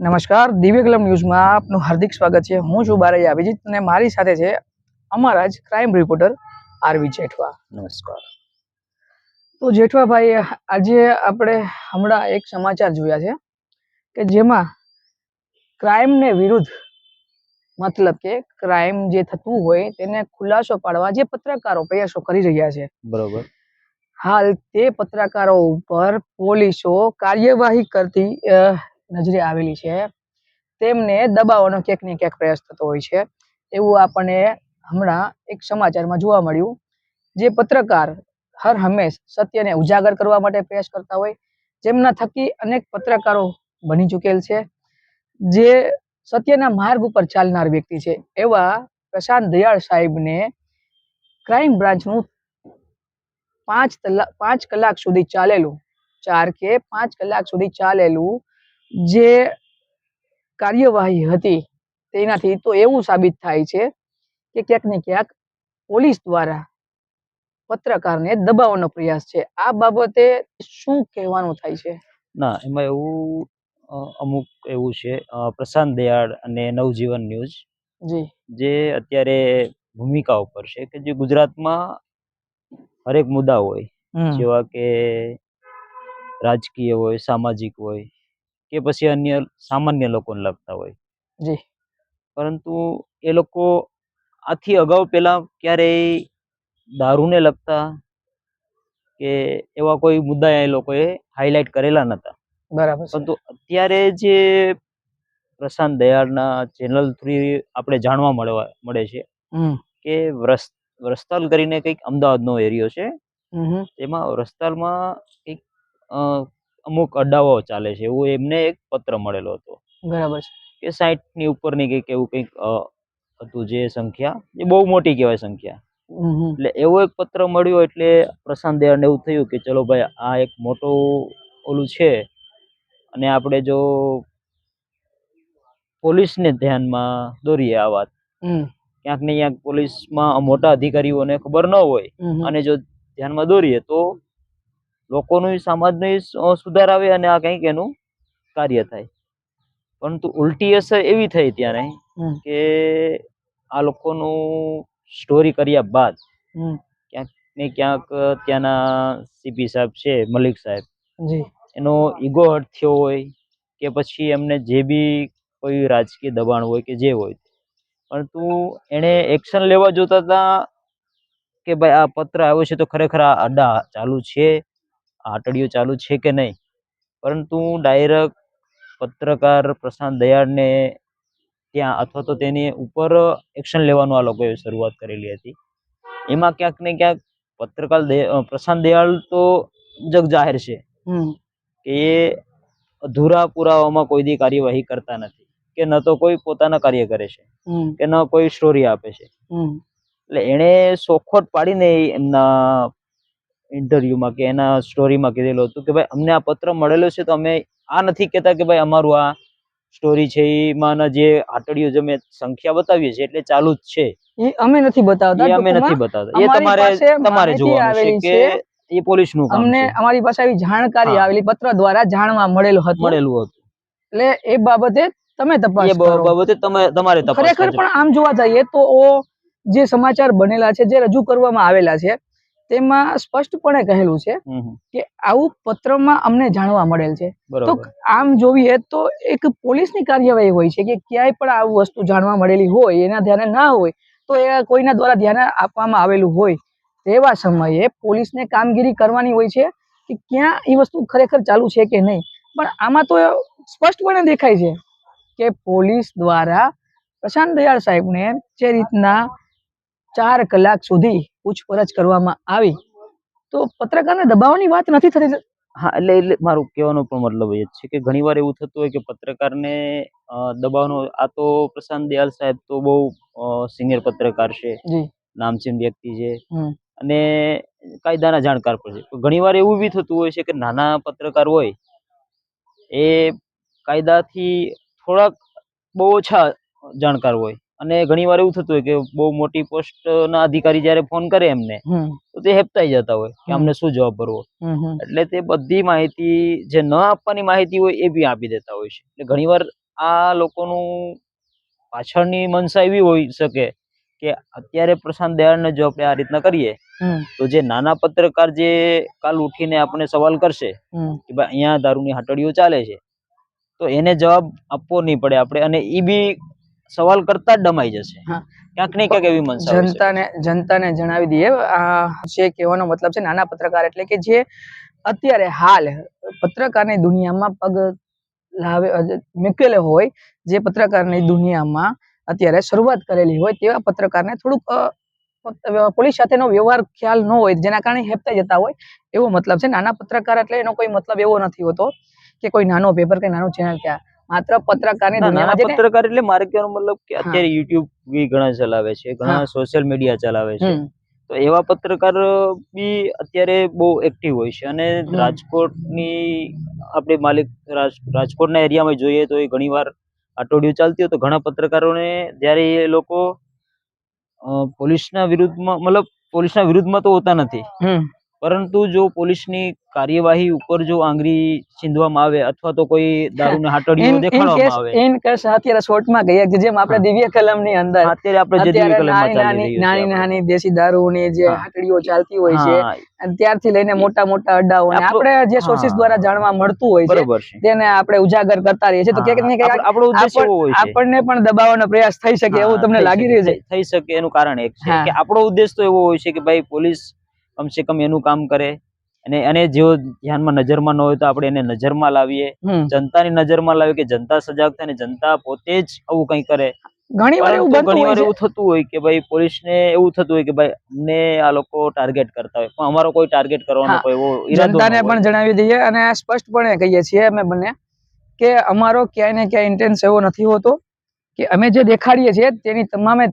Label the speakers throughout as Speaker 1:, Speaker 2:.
Speaker 1: નમસ્કાર, દિવ્ય કલમ ન્યૂઝમાં આપનું હાર્દિક સ્વાગત છે। હું છું બારૈયા અભિજીત અને મારી સાથે છે અમારા જ ક્રાઇમ રિપોર્ટર આરવી જેઠવા।
Speaker 2: નમસ્કાર।
Speaker 1: તો જેઠવાભાઈ, આજે આપણે હમણાં એક સમાચાર જોયા છે કે જેમાં ક્રાઇમને વિરુદ્ધ, મતલબ કે ક્રાઇમ જે થતું હોય તેને ખુલાસો પાડવા જે પત્રકારો પ્રયાસો કરી રહ્યા છે,
Speaker 2: બરોબર।
Speaker 1: હાલ તે પત્રકારો ઉપર પોલીસો કાર્યવાહી કરતી નજરે આવેલી છે। તેમને દબાવવાનો ક્યાંક ને ક્યાંક પ્રયાસ થતો હોય છે એવું આપણને હમણાં એક સમાચારમાં જોવા મળ્યું। જે પત્રકાર હર હંમેશ સત્યને ઉજાગર કરવા માટે પ્રયાસ કરતા હોય, જેમના થકી અનેક પત્રકારો બની ચૂકેલ છે, જે સત્યના માર્ગ ઉપર ચાલનાર વ્યક્તિ છે, એવા પ્રશાંત દયાળ સાહેબને ક્રાઇમ બ્રાન્ચનું 5 કલાક સુધી ચાલેલું 4 કે 5 કલાક સુધી ચાલેલું જે કાર્યવાહી હતી તેનાથી તો એવું સાબિત થાય છે કે ક્યાંક ને ક્યાંક પોલીસ દ્વારા પત્રકારને દબાવવાનો પ્રયાસ છે। આ બાબતે શું કહેવાનું થાય છે?
Speaker 2: ના, એમાં એવું અમુક એવું છે, પ્રશાંત દયાળ અને નવજીવન ન્યૂઝ
Speaker 1: જી
Speaker 2: જે અત્યારે ભૂમિકા ઉપર છે કે જે ગુજરાતમાં હરેક મુદ્દા હોય, જેવા કે રાજકીય હોય, સામાજિક હોય કે પછી અન્ય સામાન્ય લોકોને લગતા હોય,
Speaker 1: જી,
Speaker 2: પરંતુ એ લોકો આથી અગાઉ પહેલા ક્યારેય દારૂને લગતા કે એવા કોઈ મુદ્દા એ લોકોએ હાઇલાઇટ કરેલા નહોતા।
Speaker 1: બરાબર છે।
Speaker 2: પરંતુ અત્યારે જે પ્રશાંત દયાળના ચેનલ થ્રુ આપણે જાણવા મળે છે કે વ્રસ્તાલ કરીને કંઈક અમદાવાદનો એરિયો છે, તેમાં વ્રસ્તાલમાં કંઈક અમુક અડ્ડાઓ ચાલે છે એવું એમને એક પત્ર મળેલો હતો।
Speaker 1: બરાબર છે
Speaker 2: કે 60ની ઉપરની કંઈક એવું કંઈક હતું, જે સંખ્યા એ બહુ મોટી કહેવાય સંખ્યા। એટલે એવો એક પત્ર મળ્યો એટલે પ્રશાંત દયાળને એવું થયું કે ચલો ભાઈ, આ એક મોટું ઓલું છે અને આપણે જો પોલીસને ધ્યાનમાં દોરીએ આ વાત, ક્યાંક ને ક્યાંક પોલીસમાં મોટા અધિકારીઓને ખબર ન હોય અને જો ધ્યાનમાં દોરીએ તો લોકોનું સમાજનું સુધાર આવે અને આ કંઈક એનું કાર્ય થાય। પરંતુ ઉલટી અસર એવી થઈ ત્યારે કે આ લોકોનું સ્ટોરી કર્યા બાદ ક્યાંક ને ક્યાંક ત્યાંના સીપી સાહેબ છે, મલિક સાહેબ, એનો ઈગો હર્ટ થયો હોય કે પછી એમને જે બી કોઈ રાજકીય દબાણ હોય કે જે હોય, પરંતુ એણે એક્શન લેવા જોતા હતા કે ભાઈ આ પત્ર આવ્યો છે તો ખરેખર આ અડ્ડા ચાલુ છે, આ આટડીઓ ચાલુ છે કે નહીં, પરંતુ ડાયરેક્ટ પત્રકાર પ્રશાંત દયાળને ત્યાં અથવા તો તેની ઉપર એક્શન લેવાનું આ લોકોએ શરૂઆત કરેલી હતી। એમાં ક્યાંક ને ક્યાંક પત્રકાર પ્રશાંત દયાળ તો જગ જાહેર છે કે એ અધૂરા પુરાવામાં કોઈ દી કાર્યવાહી કરતા નથી કે ન તો કોઈ પોતાના કાર્ય કરે છે કે ન કોઈ સ્ટોરી આપે છે। એટલે એણે સોખવટ પાડીને એમના ઇન્ટરવ્યુમાં કે એના સ્ટોરીમાં કીધેલું હતું કે ભાઈ, અમને આ પત્ર મળેલો છે તો અમે આ નથી કહેતા કે ભાઈ અમારું આ સ્ટોરી છે એમાં જે આટડીઓ જે મેં સંખ્યા બતાવીએ છીએ એટલે ચાલુ જ છે, એ અમે નથી બતાવતા। એ તમારે જોવાનું છે કે એ પોલીસનું કામ છે।
Speaker 1: અમારી પાસે આવી જાણકારી આવેલી, પત્ર દ્વારા જાણવા મળેલું હતું, એટલે એ બાબતે તમે તપાસ કરો।
Speaker 2: તમારે તપાસ
Speaker 1: ખરેખર પણ આમ જોવા જઈએ તો જે સમાચાર બનેલા છે, જે રજૂ કરવામાં આવેલા છે, તેમાં સ્પષ્ટપણે કહેલું છે કે આવું પત્રમાં અમને જાણવા મળેલ છે। તો આમ જોઈએ તો એક પોલીસની કાર્યવાહી હોય છે કે ક્યાંય પણ આવું વસ્તુ જાણવા મળેલી હોય, એના ધ્યાને ના હોય તો એ કોઈના દ્વારા ધ્યાને આપવામાં આવેલું હોય, તેવા સમયે પોલીસને કામગીરી કરવાની હોય છે કે ક્યાં એ વસ્તુ ખરેખર ચાલુ છે કે નહીં। પણ આમાં તો સ્પષ્ટપણે દેખાય છે કે પોલીસ દ્વારા પ્રશાંત દયાળ સાહેબને જે રીતના 4 કલાક સુધી પૂછપરછ કરવામાં આવી, તો પત્રકારને દબાવવાની વાત નથી થતી।
Speaker 2: હા, એટલે મારું કહેવાનો પણ મતલબ એ જ છે કે ઘણીવાર એવું થતું હોય કે પત્રકારને દબાવવાનો, આ તો પ્રશાંત દયાળ સાહેબ તો બહુ સિનિયર પત્રકાર છે, નામચીન વ્યક્તિ છે અને કાયદાના જાણકાર પણ છે। ઘણીવાર એવું બી થતું હોય છે કે નાના પત્રકાર હોય એ કાયદાથી થોડાક બહુ ઓછા જાણકાર હોય, અને ઘણીવાર એવું થતું હોય કે બહુ મોટી પોસ્ટના અધિકારી જ્યારે ફોન કરે એમને તો તે હેપતાઈ જતા હોય કે અમને શું જવાબ ભરવો, એટલે તે બધી માહિતી જે ન આપવાની માહિતી હોય એ બી આપી દેતા હોય છે। એટલે ઘણીવાર આ લોકોનું પાછળની મનસા એવી હોઈ શકે કે અત્યારે પ્રશાંત દયાળને જો આપણે આ રીતના કરીએ તો જે નાના પત્રકાર જે કાલ ઉઠીને આપણે સવાલ કરશે કે ભાઈ અહીંયા દારૂની હાટડીઓ ચાલે છે, તો એને જવાબ આપવો નહીં પડે આપણે, અને એ બી સવાલ કરતા જ દમાઈ જશે. ક્યાંક ને ક્યાંક એવી મનસા
Speaker 1: જનતાને જણાવી દઈએ, જે કહેવાનો મતલબ છે નાના પત્રકાર એટલે કે જે અત્યારે હાલ પત્રકારની દુનિયામાં પગ મૂકેલો હોય, જે પત્રકારની દુનિયામાં અત્યારે શરૂઆત કરેલી હોય તેવા પત્રકારને થોડુંક પોલીસ સાથેનો વ્યવહાર ખ્યાલ ન હોય, જેના કારણે હેપતા જતા હોય એવો મતલબ છે. નાના પત્રકાર એટલે એનો કોઈ મતલબ એવો નથી હોતો કે કોઈ નાનો પેપર કે નાનું ચેનલ, ક્યાં માત્ર પત્રકારની દુનિયામાં
Speaker 2: પત્રકાર એટલે મારે કહેવાનો મતલબ કે અત્યારે યુટ્યુબ બી ઘણા ચલાવે છે, ઘણા સોશિયલ મીડિયા ચલાવે છે, તો એવા પત્રકાર બી અત્યારે બહુ એક્ટિવ હોય છે. અને રાજકોટની આપણે રાજકોટના એરિયામાં જોઈએ તો એ ઘણીવાર આટોડિયું ચાલતી હોય તો ઘણા પત્રકારોને જ્યારે એ લોકો પોલીસના વિરુદ્ધમાં તો હોતા નથી, પરંતુ જો પોલીસની કાર્યવાહી ઉપર જો આંગળી ચીંધવામાં આવે અથવા તો કોઈ દારૂની હાટડીઓ દેખાડવામાં આવે,
Speaker 1: ઇન કેસ અત્યારે શોર્ટમાં કહીએ કે જેમ આપણે દિવ્ય કલમની અંદર નાની નાની દેશી દારૂની જે હાટડીઓ ચાલતી હોય છે, ત્યારથી લઈને મોટા મોટા અડ્ડાઓ આપણે જે સોર્સિસ દ્વારા જાણવા મળતું હોય છે તેને આપણે ઉજાગર કરતા રહીએ છીએ, તો ક્યાંક ને ક્યાંક આપણો ઉદ્દેશ એવો હોય છે આપણને પણ દબાવવાનો પ્રયાસ થઈ શકે એવું તમને લાગી રહ્યું છે?
Speaker 2: થઈ શકે એનું કારણ એક છે કે આપણો ઉદ્દેશ તો એવો હોય છે કે ભાઈ પોલીસ કમસે કમ એનું કામ કરે, અને જેઓ ધ્યાનમાં નજરમાં ન હોય તો આપણે એને નજરમાં લાવીએ, જનતાની નજરમાં લાવીએ કે જનતા સજાગ થાય, જનતા પોતે જ આવું કઈ કરે.
Speaker 1: ઘણીવાર એવું
Speaker 2: થતું હોય કે ભાઈ પોલીસને એવું થતું હોય કે ભાઈ અમને આ લોકો ટાર્ગેટ કરતા હોય, પણ અમારો કોઈ ટાર્ગેટ કરવાનો કોઈ એવો ઈરાદો ન હોય.
Speaker 1: જનતાને પણ જણાવી દઈએ અને સ્પષ્ટપણે કહીએ છીએ અમે બંને કે અમારો ક્યાંય ને ક્યાંય ઇન્ટેન્સ એવો નથી હોતો કે અમે જે દેખાડીએ છીએ તેની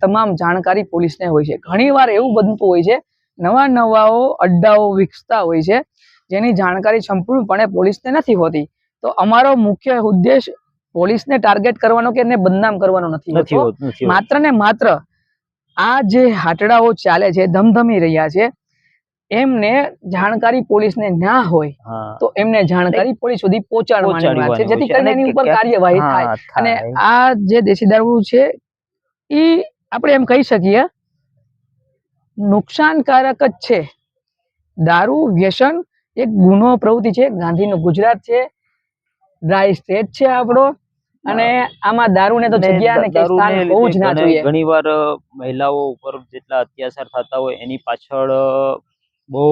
Speaker 1: તમામ જાણકારી પોલીસને હોય છે. ઘણીવાર એવું બનતું હોય છે, નવા અડ્ડાઓ વિકસતા હોય છે જેની જાણકારી સંપૂર્ણપણે પોલીસને નથી હોતી, તો અમારો મુખ્ય ઉદ્દેશ પોલીસને ટાર્ગેટ કરવાનો કે એને બદનામ કરવાનો નથી હોતો. માત્ર ને માત્ર આ જે હાટડાઓ ચાલે છે, ધમધમી રહ્યા છે, એમને જાણકારી પોલીસને ના હોય તો એમને જાણકારી પોલીસ સુધી પહોંચાડવાની વાત છે, જેથી કરીને એની ઉપર કાર્યવાહી થાય. અને આ જે દેશી દારૂ છે એ આપણે એમ કહી શકીએ નુકસાનકારક જ છે. દારૂ વ્યસન એક ગુનો પ્રવૃત્તિ છે, ગાંધીનું ગુજરાત છે, ડ્રાય સ્ટેટ છે આપણો, અને આમાં દારૂને તો જગ્યા ને સ્થાન હોવું જ ના જોઈએ.
Speaker 2: ઘણીવાર મહિલાઓ ઉપર જેટલા અત્યાચાર થતા હોય એની પાછળ બહુ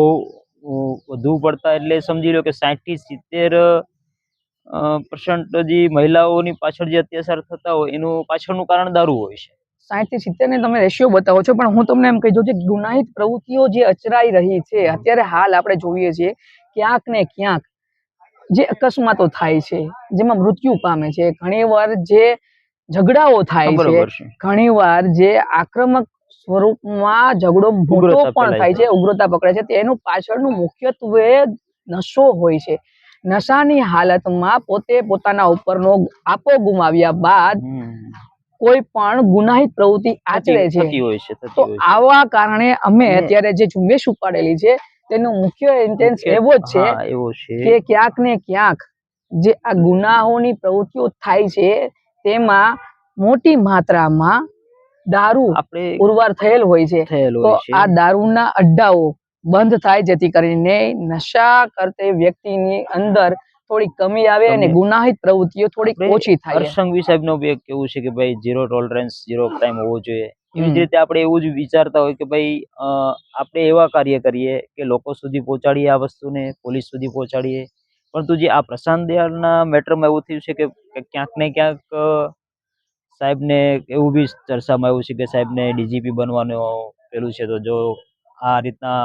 Speaker 2: વધુ પડતા એટલે સમજી લો કે 60 થી 70% જે મહિલાઓની પાછળ જે અત્યાચાર થતા હોય એનું પાછળનું કારણ દારૂ હોય છે.
Speaker 1: 60 થી 70 ને તમે રેશિયો બતાવો છો, પણ હું તમને એમ કહી દઉં, જે ગુનાહિત પ્રવૃત્તિઓ જે અચરાઈ રહી છે અત્યારે હાલ આપણે જોઈએ છીએ, ક્યાંક ને ક્યાંક જે અકસ્માતો થાય છે, જેમાં મૃત્યુ પામે છે, ઘણીવાર જે ઝઘડાઓ થાય છે, ઘણીવાર જે આક્રમક સ્વરૂપમાં ઝઘડો મોટો પણ થાય છે, ઉગ્રતા પકડે છે, તેનું પાછળનું મુખ્યત્વે નશો હોય છે. નશાની હાલતમાં પોતે પોતાના ઉપરનો આપો ગુમાવ્યા બાદ કોઈ પણ ગુનાહિત પ્રવૃત્તિ આચરે છે. તો આવા કારણે અમે અત્યારે જે ઝુંબેશ ઉપાડેલી છે તેનો મુખ્ય ઇન્ટેન્સ એવો જ છે કે ક્યાંક ને ક્યાંક જે આ ગુનાહોની પ્રવૃત્તિઓ થાય છે તેમાં મોટી માત્રામાં દારૂ પુરવાર થયેલ હોય છે, તો આ દારૂના અડ્ડાઓ બંધ થાય, જેથી કરીને નશા કરતે વ્યક્તિની અંદર થોડી કમી આવે અને ગુનાહિત પ્રવૃત્તિઓ થોડી ઓછી થાય.
Speaker 2: હર્ષંઘવી સાહેબનું બી એક કેવું છે કે ભાઈ ઝીરો ટોલરન્સ, ઝીરો ક્રાઇમ હોવો જોઈએ. એવી જ રીતે આપણે એવું જ વિચારતા હોય કે ભાઈ આપણે એવા કાર્ય કરીએ કે લોકો સુધી પહોંચાડીએ આ વસ્તુને, પોલીસ સુધી પહોંચાડીએ. પરંતુ જે આ પ્રશાંત દયાળના મેટરમાં એવું થયું છે કે ક્યાંક ને ક્યાંક સાહેબને એવું બી ચર્ચામાં આવ્યું છે કે સાહેબને ડીજીપી બનવાનું પેલું છે, તો જો આ રીતના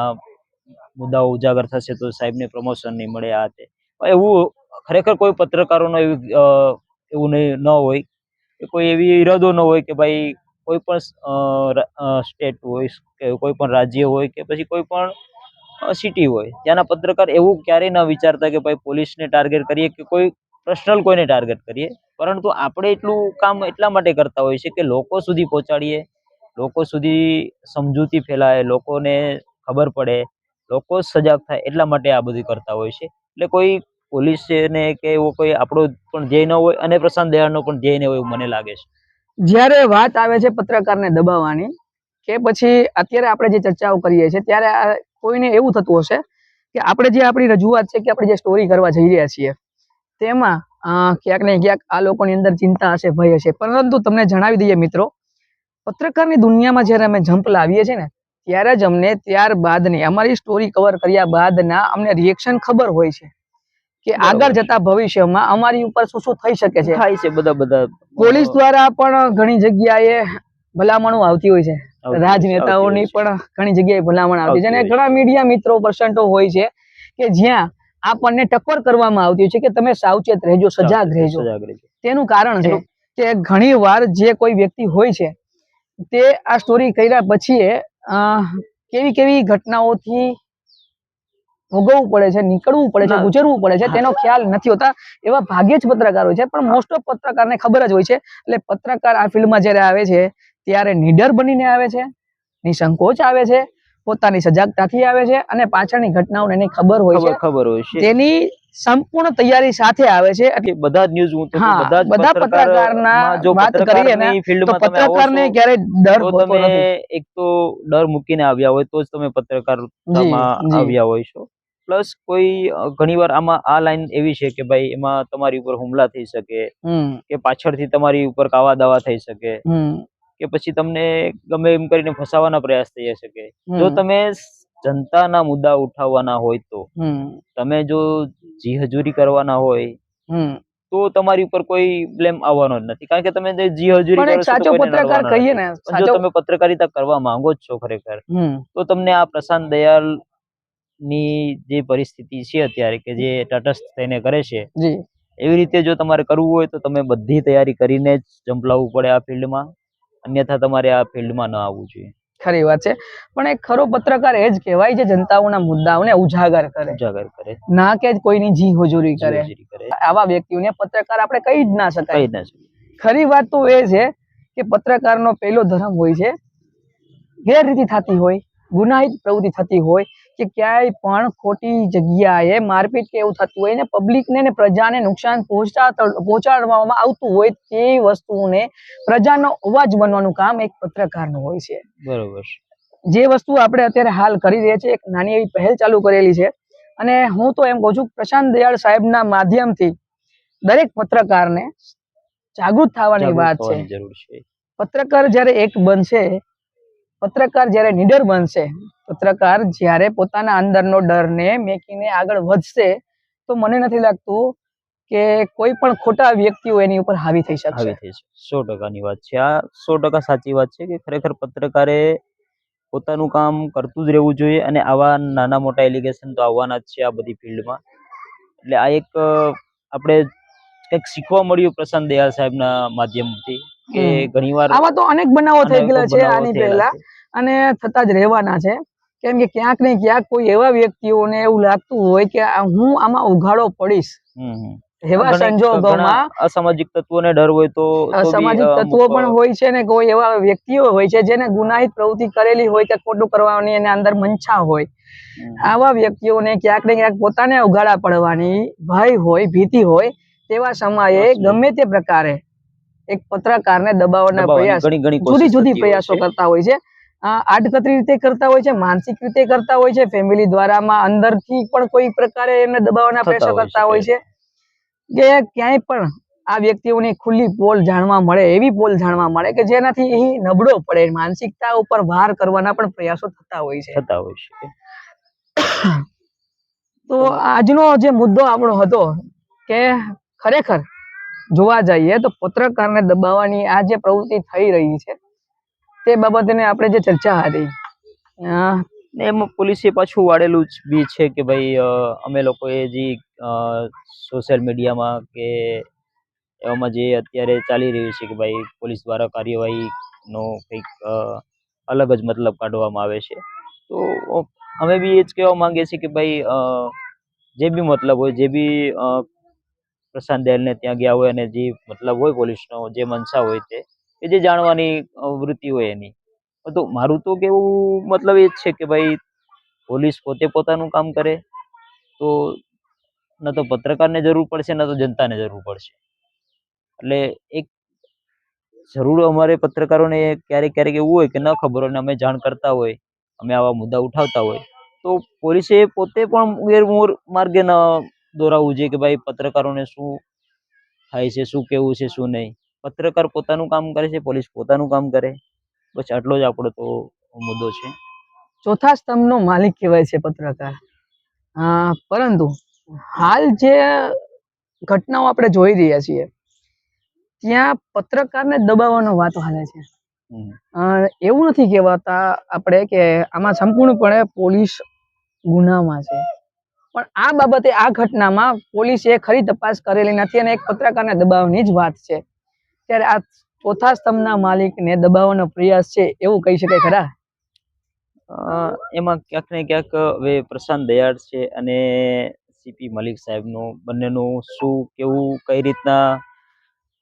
Speaker 2: મુદ્દાઓ ઉજાગર થશે તો સાહેબને પ્રમોશન નહીં મળે. આ તે એવું ખરેખર કોઈ પત્રકારોનો એવું ન હોય કે કોઈ એવી ઈરાદો ન હોય કે ભાઈ કોઈ પણ સ્ટેટ હોય કે કોઈ પણ રાજ્ય હોય કે પછી કોઈ પણ સિટી હોય ત્યાંના પત્રકાર એવું ક્યારેય ન વિચારતા કે ભાઈ પોલીસને ટાર્ગેટ કરીએ કે કોઈ પર્સનલ કોઈને ટાર્ગેટ કરીએ, પરંતુ આપણે એટલું કામ એટલા માટે કરતા હોય છે કે લોકો સુધી પહોંચાડીએ, લોકો સુધી સમજૂતી ફેલાય, લોકોને ખબર પડે, લોકો સજાગ થાય, એટલા માટે આ બધું કરતા હોય છે. એટલે કોઈ પોલીસ ને કે એવો કોઈ આપણો પણ ધ્યેય ન હોય અને પ્રશાંત દયાળનો પણ ધ્યેય ન હોય એવું મને લાગે છે.
Speaker 1: જ્યારે વાત આવે છે પત્રકારને દબાવવાની કે પછી અત્યારે આપણે જે ચર્ચાઓ કરીએ છીએ ત્યારે કોઈને એવું થતું હશે કે આપણે જે આપણી રજૂઆત છે કે આપણે જે સ્ટોરી કરવા જઈ રહ્યા છીએ તેમાં ક્યાંક ને ક્યાંક આ લોકોની અંદર ચિંતા હશે, ભય હશે, પરંતુ તમને જણાવી દઈએ મિત્રો, પત્રકારની દુનિયામાં જ્યારે અમે જંપ લાવીએ છીએ ને ત્યારે જ અમને ત્યારબાદની અમારી સ્ટોરી કવર કર્યા બાદના અમને રિએક્શન ખબર હોય છે કે આગળ જતા ભવિષ્યમાં અમારી ઉપર શું શું થઈ શકે છે.
Speaker 2: થાય છે બધા
Speaker 1: પોલીસ દ્વારા પણ ઘણી જગ્યાએ ભલામણો આવતી હોય છે, રાજનેતાઓની પણ ઘણી જગ્યાએ ભલામણ આવતી છે અને ઘણા મીડિયા મિત્રો પર્સન્ટો હોય છે કે જ્યાં આપણને ટકોર કરવામાં આવતી હોય છે કે તમે સાવચેત રહેજો, સજાગ રહેજો. તેનું કારણ છે કે ઘણી વાર જે કોઈ વ્યક્તિ હોય છે તે આ સ્ટોરી કર્યા પછી કેવી કેવી ઘટનાઓથી ભોગવવું પડે છે, નીકળવું પડે છે, ગુજરવું પડે છે તેનો ખ્યાલ નથી હોતા. એવા ભાગ્યે જ પત્રકાર હોય છે, પણ મોસ્ટ ઓફ પત્રકારને ખબર જ હોય છે. એટલે પત્રકાર આ ફિલ્ડમાં જ્યારે આવે છે ત્યારે નિડર બનીને આવે છે, નિસંકોચ આવે છે, પોતાની સજાગતાથી આવે છે અને પાછળની ઘટનાઓને એને ખબર હોય છે, તેની સંપૂર્ણ તૈયારી સાથે આવે છે. એટલે
Speaker 2: બધા જ ન્યૂઝ
Speaker 1: બધા પત્રકારના વાત કરીએ ને તો પત્રકારને ક્યારે ડર હોતો નથી.
Speaker 2: એક તો ડર મૂકીને આવ્યા હોય તો જ તમે પત્રકારમાં આવ્યા હોય છો. પ્લસ કોઈ ઘણીવાર આમાં આ લાઈન એવી છે કે ભાઈ એમાં તમારી ઉપર હુમલા થઈ શકે કે પાછળથી તમારી ઉપર કાવા દાવા થઈ શકે કે પછી તમને ગમે એમ કરીને ફસાવાના પ્રયાસ થઈ શકે. જો તમે જનતાના મુદ્દા ઉઠાવવાના હોય તો તમે જો જી હજૂરી કરવાના હોય તો તમારી ઉપર કોઈ બ્લેમ આવવાનો જ નથી, કારણ કે તમે જી હજૂરી કરો
Speaker 1: સાચો પત્રકાર કહીએ ને,
Speaker 2: જો તમે પત્રકારિતા કરવા માંગો જ છો ખરેખર તો તમને આ પ્રશાંત દયાળ ની જે પરિસ્થિતિ છે અત્યારે કે જે તટસ્થ થઈને કરે છે એવી રીતે જો તમારે કરવું હોય તો તમે બધી તૈયારી કરીને જ જંપલાવવું પડે આ ફિલ્ડમાં, અન્યથા તમારે આ ફિલ્ડમાં ન આવવું જોઈએ.
Speaker 1: ખરી વાત છે, પણ એક ખરો પત્રકાર એ જ કહેવાય જે જનતાઓના મુદ્દાઓને ઉજાગર કરે, ના કે કોઈની જી હજૂરી કરે. આવા વ્યક્તિઓને પત્રકાર આપણે કહી જ ના શકાય. ખરી વાત તો એ છે કે પત્રકારનો પહેલો ધર્મ હોય છે ગેરરીતિ થતી હોય, ગુનાહિત પ્રવૃત્તિ થતી હોય કે ક્યાંય પણ ખોટી જગ્યાએ મારપીટ કે એવું થતું હોય ને પબ્લિકને ને પ્રજાને નુકસાન પહોંચાડવામાં આવતું હોય તે વસ્તુને પ્રજાનો અવાજ બનવાનું કામ એક પત્રકારનું હોય છે.
Speaker 2: બરોબર.
Speaker 1: જે વસ્તુ આપણે અત્યારે હાલ કરી રહ્યા છીએ, એક નાની એવી પહેલ ચાલુ કરેલી છે અને હું તો એમ કહું છું પ્રશાંત દયાળ સાહેબના માધ્યમથી દરેક પત્રકારને જાગૃત થવાની વાત છે. પત્રકાર જ્યારે એક બનશે, પત્રકાર જ્યારે નીડર બનશે, પત્રકાર જ્યારે પોતાના અંદરનો ડરને મેકીને આગળ વધશે તો મને નથી લાગતું કે કોઈ પણ ખોટા વ્યક્તિઓ એની ઉપર હાવી થઈ શકશે.
Speaker 2: 100%ની વાત છે આ, 100% સાચી વાત છે કે ખરેખર પત્રકારે પોતાનું કામ કરતું જ રહેવું જોઈએ અને આવા નાના મોટા એલિગેશન તો આવવાના જ છે આ બધી ફિલ્ડમાં. એટલે આ એક આપણે કંઈક શીખવા મળ્યું પ્રશાંત દયાળ સાહેબના માધ્યમથી કે ઘણીવાર
Speaker 1: આવા તો અનેક બનાવો થઈ ગયેલા છે આની પહેલા અને થતા જ રહેવાના છે. કેમ કે ક્યાંક ને ક્યાંક કોઈ એવા વ્યક્તિઓને એવું લાગતું હોય કે હું આમાં ઉઘાડો પડીશ, એવા સંજોગોમાં
Speaker 2: અસામાજિક તત્વોને ડર હોય તો
Speaker 1: અસામાજિક તત્વો પણ હોય છે ને કોઈ એવા વ્યક્તિઓ હોય છે જેને ગુનાહિત પ્રવૃત્તિ કરેલી હોય કે ખોટું કરવાની એના અંદર મંછા હોય, આવા વ્યક્તિઓને ક્યાંક ને ક્યાંક પોતાને ઉઘાડા પડવાની ભય હોય, ભીતિ હોય, તેવા સમયે ગમે તે પ્રકારે એક પત્રકારને દબાવવાના પ્રયાસ જુદી જુદી પ્રયાસો કરતા હોય છે. આડકતરી રીતે કરતા હોય છે, માનસિક રીતે કરતા હોય છે, ફેમિલી દ્વારામાં અંદરથી પણ કોઈ પ્રકારે એમને દબાવવાના પ્રયાસો કરતા હોય છે કે ક્યાંય પણ આ વ્યક્તિઓની ખુલ્લી પોલ જાણવા મળે, એવી પોલ જાણવા મળે કે જેનાથી એ નબળો પડે, માનસિકતા ઉપર વાર કરવાના પણ પ્રયાસો થતા હોય છે. તો આજનો જે મુદ્દો આપણો હતો કે ખરેખર જોવા જઈએ તો પત્રકારને દબાવવાની આ જે પ્રવૃત્તિ થઈ રહી છે તે બાબતને આપણે જે ચર્ચા હતી
Speaker 2: એમાં પોલીસે પાછું વાળેલું જ બી છે કે ભાઈ અમે લોકોએ જે સોશિયલ મીડિયામાં કે એવામાં જે અત્યારે ચાલી રહ્યું છે કે ભાઈ પોલીસ દ્વારા કાર્યવાહીનો કંઈક અલગ જ મતલબ કાઢવામાં આવે છે. તો અમે બી એ જ કહેવા માંગીએ છીએ કે ભાઈ જે બી મતલબ હોય, જે બી પ્રશાંત દયાળને ત્યાં ગયા હોય અને જે મતલબ હોય પોલીસનો જે મનસા હોય તે કે જે જાણવાની વૃત્તિ હોય એની, તો મારું તો કેવું મતલબ એ જ છે કે ભાઈ પોલીસ પોતે પોતાનું કામ કરે તો ન તો પત્રકારને જરૂર પડશે ન તો જનતાને જરૂર પડશે. એટલે એક જરૂર અમારે પત્રકારોને ક્યારેક ક્યારેક એવું હોય કે ન ખબર હોય ને અમે જાણ કરતા હોય, અમે આવા મુદ્દા ઉઠાવતા હોય, તો પોલીસે પોતે પણ ગેરમાર્ગે ન દોરાવવું જોઈએ કે ભાઈ પત્રકારોને શું થાય છે, શું કેવું છે, શું નહીં. પત્રકાર પોતાનું કામ કરે છે, પોલીસ પોતાનું કામ કરે. બસ આટલો જ આપણો તો મુદ્દો છે.
Speaker 1: ચોથા સ્તંભનો માલિક કહેવાય છે પત્રકાર. પરંતુ હાલ જે ઘટનાઓ આપણે જોઈ રહ્યા છીએ ત્યાં પત્રકારને દબાવવાનો વાત હાલે છે. એવું નથી કહેવાતા આપણે કે આમાં સંપૂર્ણપણે પોલીસ ગુનામાં છે, પણ આ બાબતે આ ઘટનામાં પોલીસે ખરી તપાસ કરેલી નથી અને એક પત્રકારને દબાવવાની જ વાત છે. ત્યારે આ ચોથા સ્તંભના માલિકને દબાવવાનો પ્રયાસ છે એવું કહી શકાય ખરા?
Speaker 2: એમાં ક્યાંક ને ક્યાંક હવે પ્રશાંત દયાળ છે અને સીપી મલિક સાહેબનું બંનેનું શું કેવું, કઈ રીતના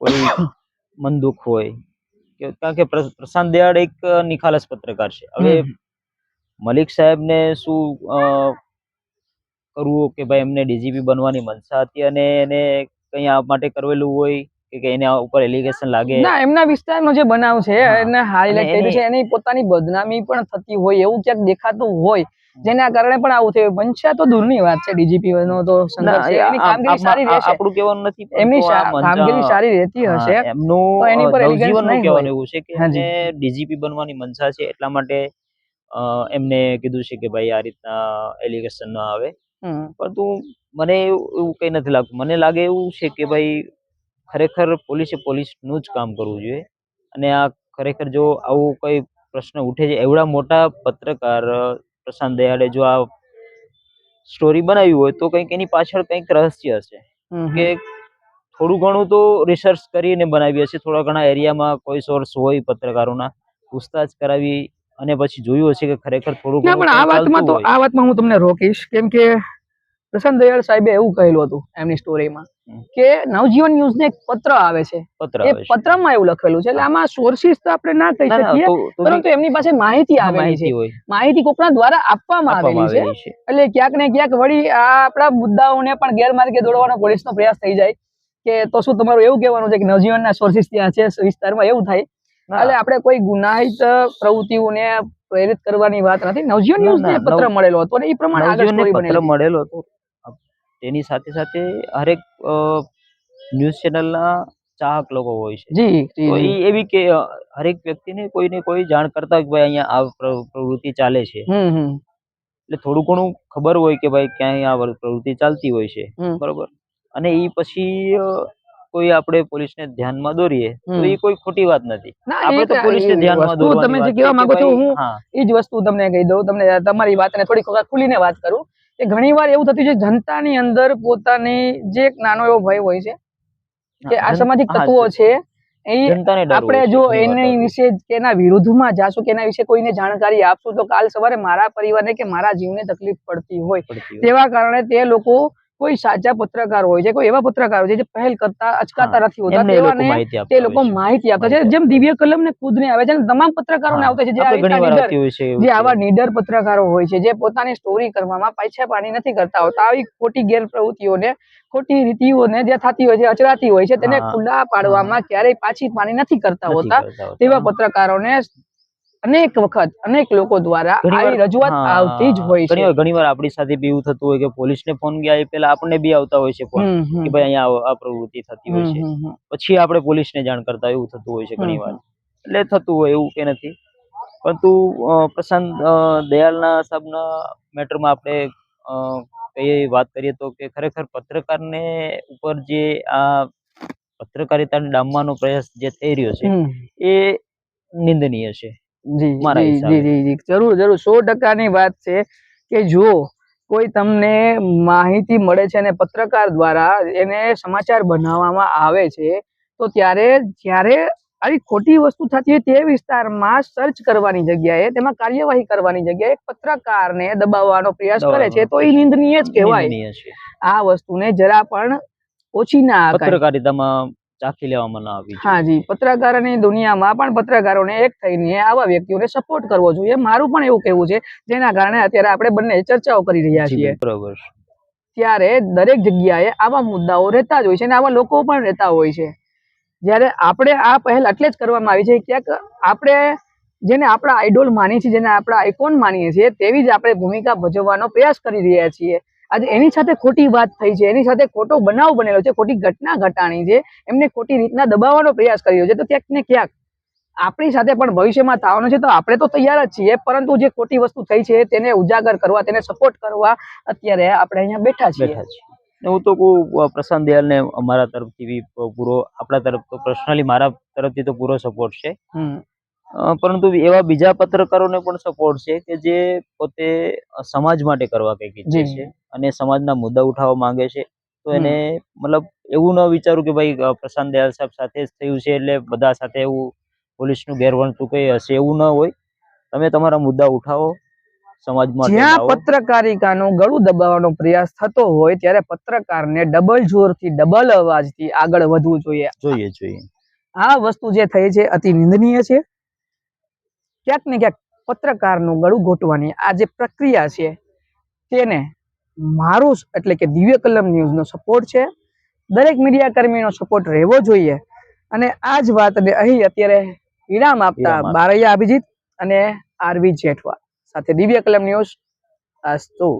Speaker 2: કોઈ મન દુઃખ હોય, કારણ કે પ્રશાંત દયાળ એક નિખાલસ પત્રકાર છે. હવે મલિક સાહેબને શું કરવું કે ભાઈ એમને ડીજીપી બનવાની મનસા હતી અને એને કઈ આ માટે કરેલું હોય કે એના ઉપર એલિગેશન લાગે?
Speaker 1: ના, એમના વિસ્તારનો જે બનાવ છે એને હાઈલાઈટ કર્યું છે, એની પોતાની બદનામી પણ થતી હોય એવું ક્યાંક દેખાતું હોય, જેના કારણે પણ આવું થયું. મનસા તો દૂરની વાત છે, ડીજીપી નો તો સંઘર્ષ છે, એની કામગીરી સારી રહેશે,
Speaker 2: આપણું કહેવાનું નથી,
Speaker 1: એમની કામગીરી સારી રહેતી હશે,
Speaker 2: એમનું
Speaker 1: તો એની પર એલિગેશન નહીં
Speaker 2: કહેવાનું એવું છે કે એમને ડીજીપી બનવાની મનસા છે, એટલા માટે એમને કીધું છે કે ભાઈ આ રીતના એલિગેશન ન આવે. પરંતુ મને એવું કઈ નથી લાગતું. મને લાગે એવું છે કે ભાઈ ખરેખર પોલીસે પોલીસનું જ કામ કરવું જોઈએ અને આ ખરેખર જો આવું કોઈ પ્રશ્ન ઉઠે છે, એવડા મોટા પત્રકાર પ્રશાંત દયાળે જો આ સ્ટોરી બનાવી હોય તો કંઈક એની પાછળ કંઈક રહસ્ય હશે કે થોડું ઘણું તો રિસર્ચ કરીને બનાવી હશે, થોડા ઘણા એરિયામાં કોઈ સોર્સ હોય પત્રકારોના, પૂછતાછ કરાવી અને પછી જોયું હશે કે ખરેખર થોડું ઘણું.
Speaker 1: પણ આ વાતમાં હું તમને રોકીશ, કેમ કે પ્રશાંત દયાળ સાહેબે એવું કહેલું હતું એમની સ્ટોરીમાં કે નવજીવન ન્યૂઝને એક પત્ર આવે છે, એ પત્રમાં એવું લખેલું છે, એટલે આમાં સોર્સિસ તો આપણે ના કહી શકીએ, પરંતુ એમની પાસે માહિતી આવેલી છે, માહિતી કોકના દ્વારા આપવામાં આવેલી છે, એટલે ક્યાંક ને ક્યાંક વળી આ આપણા મુદ્દાઓને પણ ગેરમાર્ગે દોડવાનો પોલીસનો પ્રયાસ થઈ જાય કે તો શું તમારું એવું કહેવાનું છે કે નવજીવનના સોર્સિસ ત્યાં છે વિસ્તારમાં, એવું થાય? એટલે આપણે કોઈ ગુનાહિત પ્રવૃત્તિઓને પ્રેરિત કરવાની વાત નથી. નવજીવન ન્યૂઝને પત્ર મળેલો હતો અને એ પ્રમાણે આગળ સ્ટોરી બનેલી
Speaker 2: મળેલો હતો. તેની સાથે સાથે હરેક ન્યૂઝ ચેનલના ચાહક લોકો હોય છે, તો એવી કે હરેક વ્યક્તિને કોઈને કોઈ જાણ કરતા કે ભાઈ અહીંયા આ પ્રવૃત્તિ ચાલે છે, એટલે થોડું ઘણું ખબર હોય કે ભાઈ ક્યાંય આ પ્રવૃત્તિ ચાલતી હોય છે, બરોબર. અને એ પછી કોઈ આપણે પોલીસને ધ્યાનમાં દોરીએ તો એ કોઈ ખોટી વાત નથી. આપણે તો પોલીસને ધ્યાનમાં દોરવાની
Speaker 1: તમે જે કહેવા માંગો છો હું એ જ વસ્તુ તમને કહી દઉં, તમને તમારી વાતને થોડી ખુલીને વાત કરું કે ઘણી વાર એવું થતું છે જનતાની અંદર પોતાની જે એક નાનો એવો ભય હોય છે કે આ સામાજિક તત્વો છે, આપણે જો એની વિશે કે એના વિરુદ્ધમાં જાશું કે એના વિશે કોઈને જાણકારી આપશું તો કાલ સવારે મારા પરિવારને કે મારા જીવને તકલીફ પડતી હોય, તેવા કારણે તે લોકો કોઈ સાચા પત્રકાર હોય છે, કોઈ એવા પત્રકાર હોય છે જે પહેલ કરતા અચકાતા નથી હોતા, તે લોકો માહિતી આપતા છે. જેમ દિવ્ય કલમ ને ખુદને આવે છે, તમામ પત્રકારોને આવતા છે, જે આવા નીડર પત્રકારો હોય છે, જે પોતાની સ્ટોરી કરવામાં પાછા નથી કરતા હોતા, આવી ખોટી ગેરપ્રવૃત્તિઓને, ખોટી રીતિઓને જે થતી હોય છે, અચરાતી હોય છે, તેને ખુલ્લા પાડવામાં ક્યારેય પાછી પાણી નથી કરતા હોતા, તેવા પત્રકારોને અનેક વખત અનેક લોકો દ્વારા આવી રજૂઆત આવતી જ હોય છે.
Speaker 2: ઘણીવાર આપણી સાથે બી એવું થતું હોય કે પોલીસને ફોન ગયા પહેલા આપણને બી આવતા હોય છે ફોન કે ભાઈ અહીંયા આ પ્રવૃત્તિ થતી હોય છે, પછી આપણે પોલીસને જાણ કરતા એવું થતું હોય છે ઘણીવાર. એટલે થતું હોય એવું કે નથી, પરંતુ પ્રશાંત દયાળના સાહેબના મેટરમાં આપણે વાત કરીએ તો કે ખરેખર પત્રકારને ઉપર જે આ પત્રકારિતાને ડામવાનો પ્રયાસ જે થઈ રહ્યો છે એ નિંદનીય છે.
Speaker 1: જરૂર 100%ની વાત છે કે જો કોઈ તમને માહિતી મળે છે અને પત્રકાર દ્વારા એને સમાચાર બનાવવામાં આવે છે તો જ્યારે આવી ખોટી વસ્તુ થતી હોય તે વિસ્તારમાં સર્ચ કરવાની જગ્યાએ, તેમાં કાર્યવાહી કરવાની જગ્યાએ પત્રકારને દબાવવાનો પ્રયાસ કરે છે તો એ નિંદનીય જ કહેવાય. આ વસ્તુને જરા પણ ઓછી ના
Speaker 2: પત્રકારિતામાં ચાખી લેવામાં ના આવી.
Speaker 1: હા જી, પત્રકારની દુનિયામાં પણ પત્રકારોને એક થઈને આવા વ્યક્તિઓને સપોર્ટ કરવો જોઈએ, મારું પણ એવું કહેવું છે, જેના કારણે અત્યારે આપણે બંને ચર્ચાઓ કરી રહ્યા છીએ.
Speaker 2: બરોબર.
Speaker 1: ત્યારે દરેક જગ્યાએ આવા મુદ્દાઓ રહેતા જ હોય છે અને આવા લોકો પણ રહેતા હોય છે. જ્યારે આપણે આ પહેલ એટલે જ કરવામાં આવી છે ક્યાંક આપણે જેને આપણા આઈડોલ માનીએ છીએ, જેને આપણા આઇકોન માનીએ છીએ, તેવી જ આપણે ભૂમિકા ભજવવાનો પ્રયાસ કરી રહ્યા છીએ. આજે એની સાથે ખોટી વાત થઈ છે, એની સાથે ખોટો બનાવ બનેલો છે, ખોટી ઘટના ઘટાણી છે, એમને ખોટી રીતના દબાવવાનો પ્રયાસ કર્યો છે. તો ક્યાંક ને ક્યાંક આપણી સાથે પણ ભવિષ્યમાં થવાનું છે, તો આપણે તો તૈયાર જ છીએ, પરંતુ જે ખોટી વસ્તુ થઈ છે તેને ઉજાગર કરવા, તેને સપોર્ટ કરવા અત્યારે આપણે અહીંયા બેઠા છીએ.
Speaker 2: હું તો કહું પ્રશાંત દયાલને અમારા તરફથી પૂરો, આપણા તરફ તો પર્સનલી મારા તરફથી તો પૂરો સપોર્ટ છે. પરંતુ એવા બીજા પત્રકારોને પણ સપોર્ટ છે કે જે પોતે સમાજ માટે કરવા કંઈક ઈચ્છે છે અને સમાજના મુદ્દા ઉઠાવવા માંગે છે. તો એને મતલબ એવું ન વિચારું કે ભાઈ પ્રશાંત દયાલ સાહેબ સાથે જ થયું છે એટલે બધા સાથે એવું પોલીસનું ગેરવર્તણૂક કઈ હશે, એવું ન હોય. તમે તમારા મુદ્દા ઉઠાવો, સમાજ માટે
Speaker 1: જ્યાં પત્રકારિતાનું ગળું દબાવવાનો પ્રયાસ થતો હોય ત્યારે પત્રકારને ડબલ જોરથી, ડબલ અવાજથી આગળ વધવું જોઈએ. આ વસ્તુ જે થઈ છે અતિ નિંદનીય છે. ક્યાંક ને ક્યાંક પત્રકારનું ગળું ઘોટવાની આ જે પ્રક્રિયા છે તેને મારું એટલે કે દિવ્ય કલમ ન્યૂઝનો સપોર્ટ છે. દરેક મીડિયા કર્મીનો સપોર્ટ રહેવો જોઈએ. અને આ જ વાતને અહીં અત્યારે વિરામ આપતા બારૈયા અભિજીત અને આરવી જેઠવા સાથે દિવ્ય કલમ ન્યૂઝ. અસ્તુ.